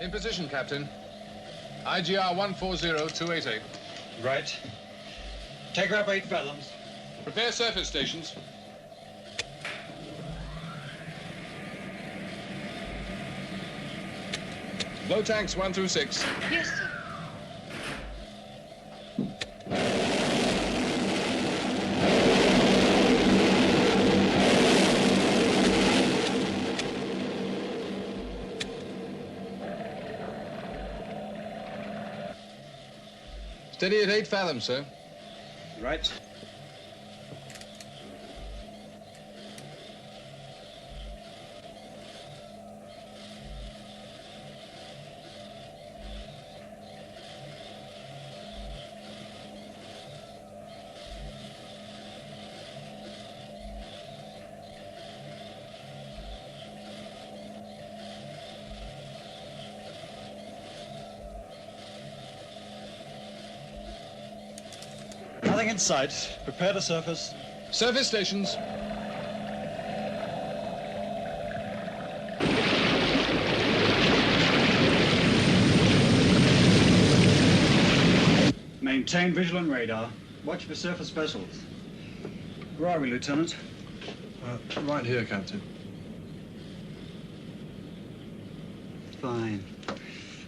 In position, Captain. IGR 140288. Right. Take her up 8 fathoms. Prepare surface stations. Blow tanks 1 through 6. Yes, sir. Steady at 8 fathoms, sir. Right. Nothing in sight. Prepare the surface. Surface stations. Maintain visual and radar. Watch for surface vessels. Where are we, Lieutenant? Right here, Captain. Fine.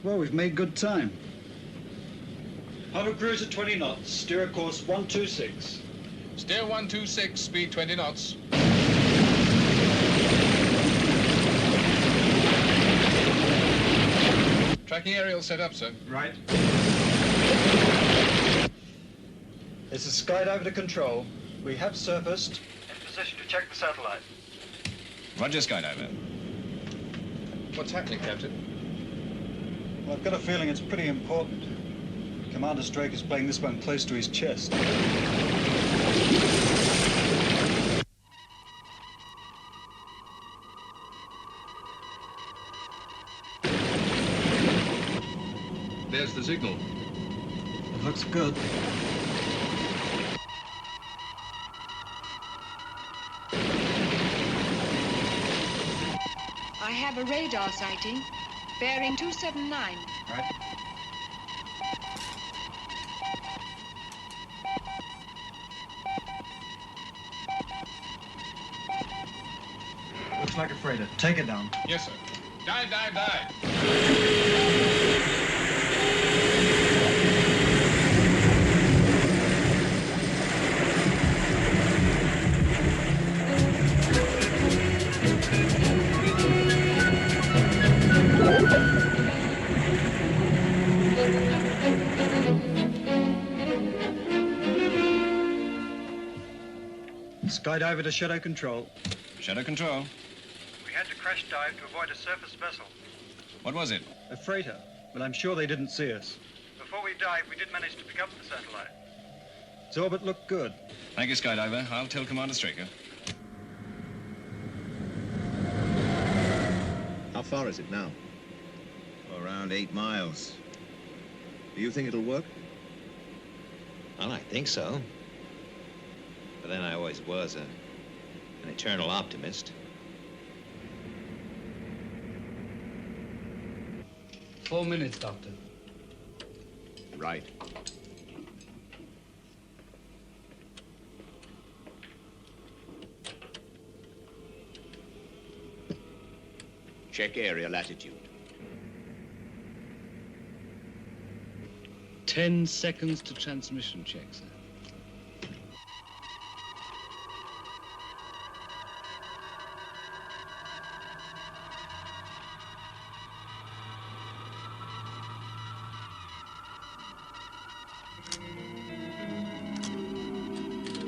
Well, we've made good time. Auto cruise at 20 knots. Steer a course 126. Steer 126, speed 20 knots. Tracking aerial set up, sir. Right. This is skydiver to control. We have surfaced. In position to check the satellite. Roger, skydiver. What's happening, Captain? Well, I've got a feeling it's pretty important. Commander Drake is playing this one close to his chest. There's the signal. It looks good. I have a radar sighting, bearing 279. Right. Looks like a freighter. Take it down. Yes, sir. Dive, dive, dive. Skydiver to shadow control. Shadow control. We had to crash dive to avoid a surface vessel. What was it? A freighter, but I'm sure they didn't see us. Before we dived, we did manage to pick up the satellite. Its orbit looked good. Thank you, skydiver. I'll tell Commander Straker. How far is it now? Around 8 miles. Do you think it'll work? Well, I think so. But then I always was an eternal optimist. 4 minutes, Doctor. Right. Check area latitude. 10 seconds to transmission check, sir.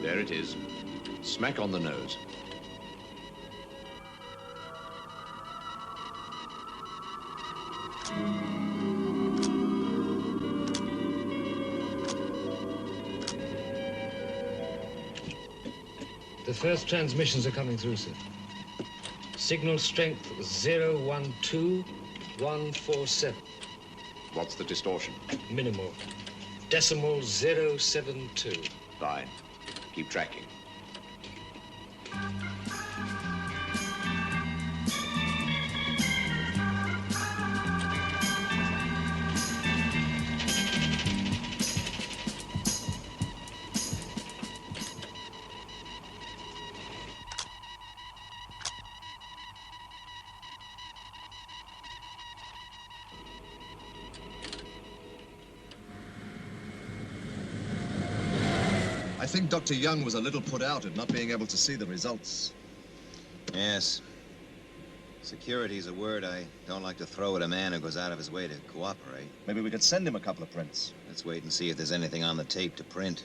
There it is. Smack on the nose. The first transmissions are coming through, sir. Signal strength 012147. What's the distortion? Minimal. Decimal 072. Fine. Keep tracking. think Dr. Young was a little put out at not being able to see the results. Yes. Security's a word I don't like to throw at a man who goes out of his way to cooperate. Maybe we could send him a couple of prints. Let's wait and see if there's anything on the tape to print.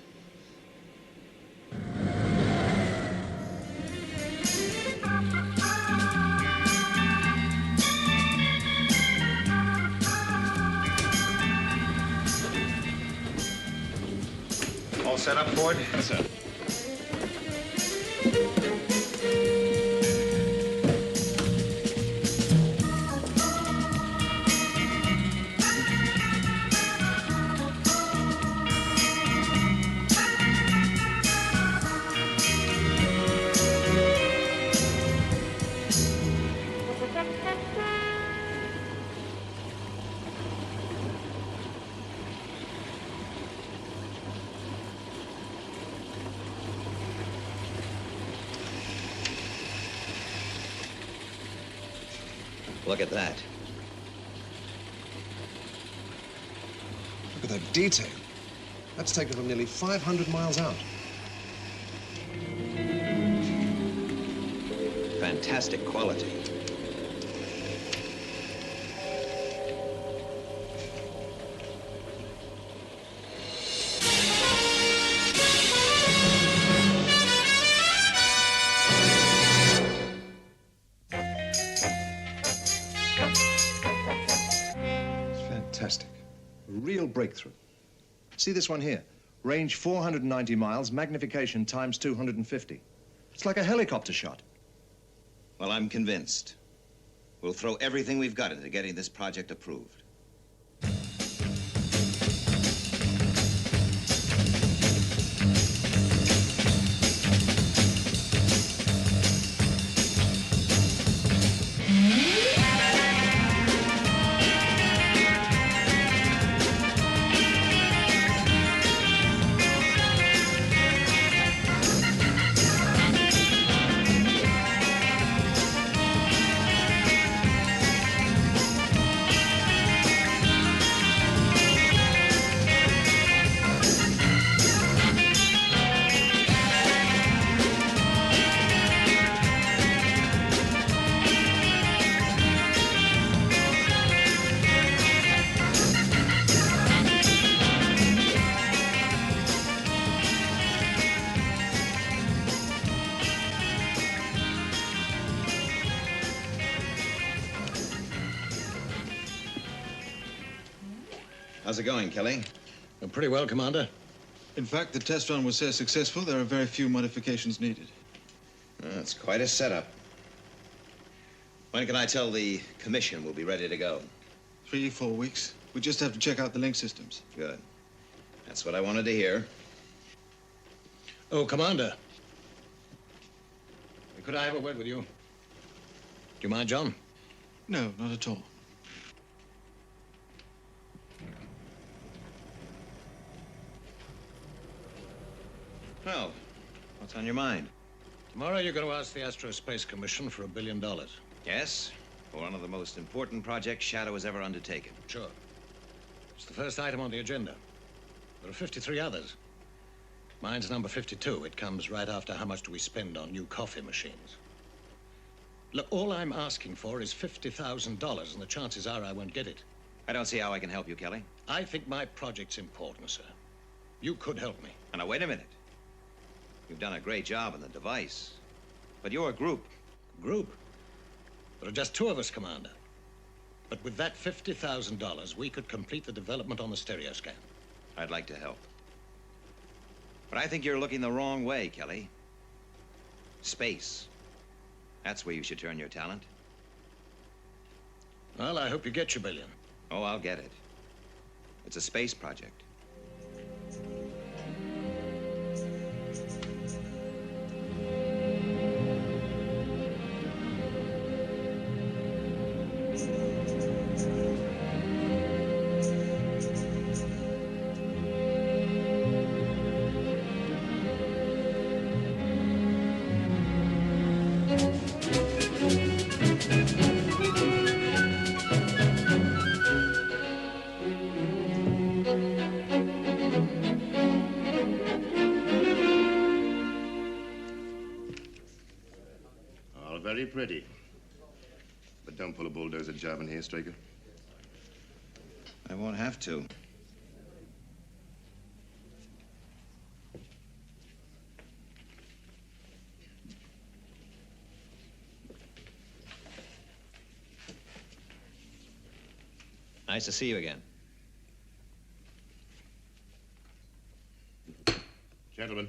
All set up, Ford? Yes, sir. Look at that. Look at that detail. That's taken from nearly 500 miles out. Fantastic quality. Fantastic. A real breakthrough. See this one here? Range 490 miles, magnification times 250. It's like a helicopter shot. Well, I'm convinced. We'll throw everything we've got into getting this project approved. How's it going, Kelly? Pretty well, Commander. In fact, the test run was so successful, there are very few modifications needed. That's quite a setup. When can I tell the commission we'll be ready to go? 3-4 weeks. We just have to check out the link systems. Good. That's what I wanted to hear. Oh, Commander. Could I have a word with you? Do you mind, John? No, not at all. Well, what's on your mind? Tomorrow you're going to ask the Aerospace Commission for $1 billion. Yes, for one of the most important projects Shadow has ever undertaken. Sure. It's the first item on the agenda. There are 53 others. Mine's number 52. It comes right after how much do we spend on new coffee machines. Look, all I'm asking for is $50,000, and the chances are I won't get it. I don't see how I can help you, Kelly. I think my project's important, sir. You could help me. Now, wait a minute. You've done a great job on the device. But you're a group. Group? There are just 2 of us, Commander. But with that $50,000, we could complete the development on the stereo scan. I'd like to help. But I think you're looking the wrong way, Kelly. Space. That's where you should turn your talent. Well, I hope you get your $1 billion. Oh, I'll get it. It's a space project. ready. But don't pull a bulldozer job in here, Straker. I won't have to. Nice to see you again. Gentlemen,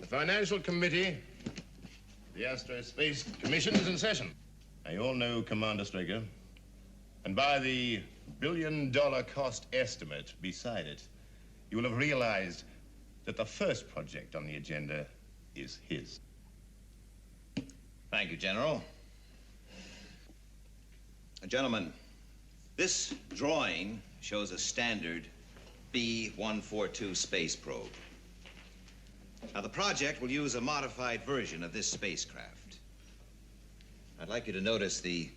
the Financial Committee, the Aerospace Commission is in session. Now, you all know Commander Straker, and by the billion-dollar cost estimate beside it, you will have realized that the first project on the agenda is his. Thank you, General. Gentlemen, this drawing shows a standard B-142 space probe. Now, the project will use a modified version of this spacecraft. I'd like you to notice the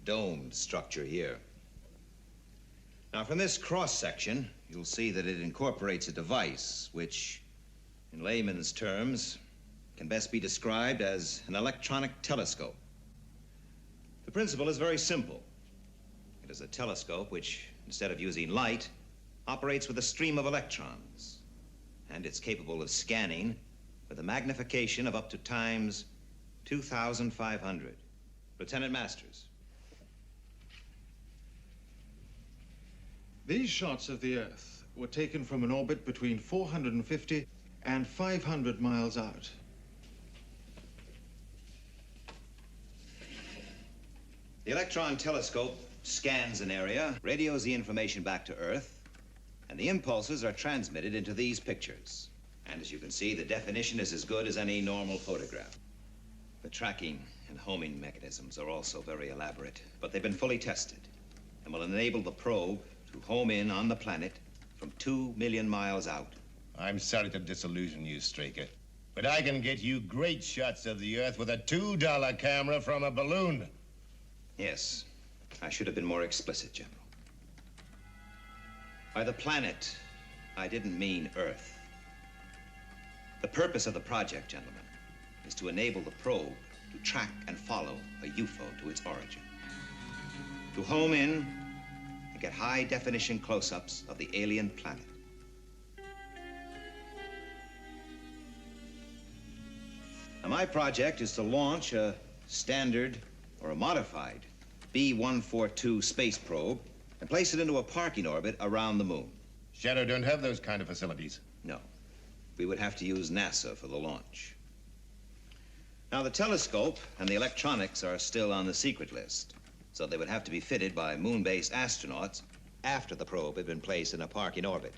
domed structure here. Now, from this cross-section, you'll see that it incorporates a device which, in layman's terms, can best be described as an electronic telescope. The principle is very simple. It is a telescope which, instead of using light, operates with a stream of electrons. And it's capable of scanning with a magnification of up to times 2,500. Lieutenant Masters. These shots of the Earth were taken from an orbit between 450 and 500 miles out. The electron telescope scans an area, radios the information back to Earth, and the impulses are transmitted into these pictures. And as you can see, the definition is as good as any normal photograph. The tracking and homing mechanisms are also very elaborate, but they've been fully tested and will enable the probe to home in on the planet from 2 million miles out. I'm sorry to disillusion you, Straker, but I can get you great shots of the Earth with a $2 camera from a balloon. Yes, I should have been more explicit, General. By the planet, I didn't mean Earth. The purpose of the project, gentlemen, is to enable the probe to track and follow a UFO to its origin. To home in and get high-definition close-ups of the alien planet. Now, my project is to launch a standard or a modified B-142 space probe and place it into a parking orbit around the moon. Shadow don't have those kind of facilities. No. We would have to use NASA for the launch. Now, the telescope and the electronics are still on the secret list, so they would have to be fitted by moon-based astronauts after the probe had been placed in a parking orbit.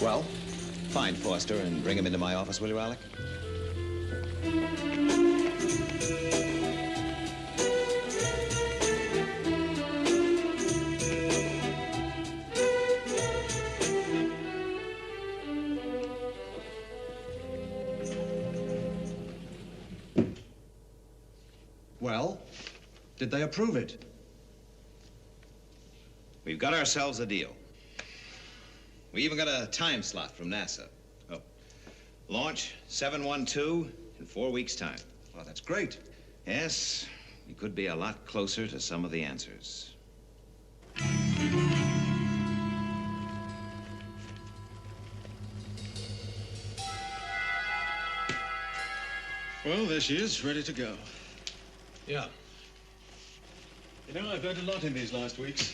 Well, find Foster and bring him into my office, will you, Alec? Well, did they approve it? We've got ourselves a deal. We even got a time slot from NASA. Oh, launch 712 in 4 weeks' time. Well, that's great. Yes, we could be a lot closer to some of the answers. Well, there she is, ready to go. Yeah. You know, I've learned a lot in these last weeks.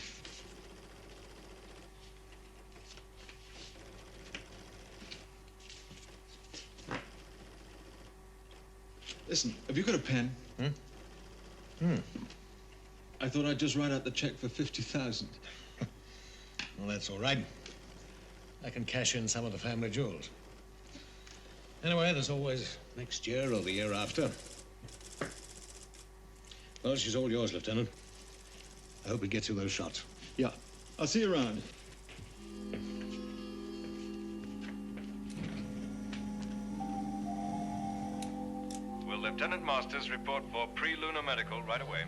Listen, have you got a pen? I thought I'd just write out the check for 50,000. Well, that's all right. I can cash in some of the family jewels. Anyway, there's always next year or the year after. Well, she's all yours, Lieutenant. I hope we get you those shots. Yeah, I'll see you around. Will Lieutenant Masters report for pre-lunar medical right away?